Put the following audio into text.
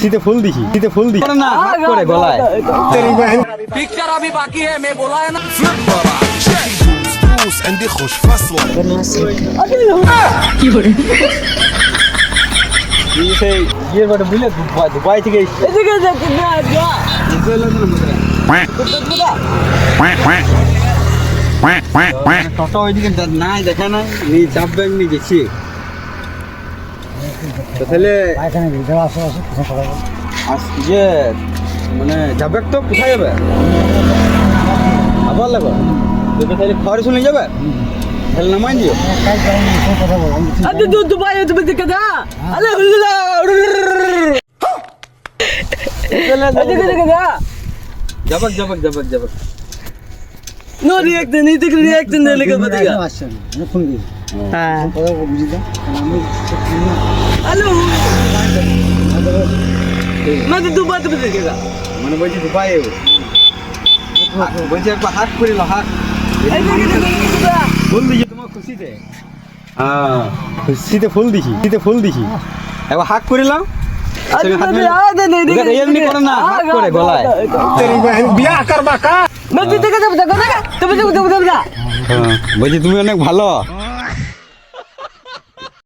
শীতে ফুল দিছি না হাত করে গলায় पिक्चर अभी बाकी है मैं बोला है ना عندي خوش فصل সেই ইয়ের বাড়ি বুঝলে দুবাই থেকে এসেছে টোটো ওইদিকে নাই দেখা নাই নি চাপবে নি গেছি তাহলে ইয়ে মানে যাবে তো কোথায় যাবে আবার লাগবে তোকে তাহলে খড় শুনে যাবে তাহলে নামাই দিও अरे तू दुबई है तुम्हें दिक्कत है अरे যাবে नो रिएक्ट नहीं देख रिएक्ट नहीं लेकर बताएगा हां हेलो मैं तो दुबई तो देखेगा মানে বলছি দুবাই বলছি একবার হাত করিল হাত ফুল দিছি তোমার খুশিতে হ্যাঁ খুশিতে ফুল দিছি একবার হাত করিলাম এমনি করে না হাত করে গলায় বিয়া করবা কা मैं भी देखा जब देखो ना तब देखो বলছি তুমি অনেক ভালো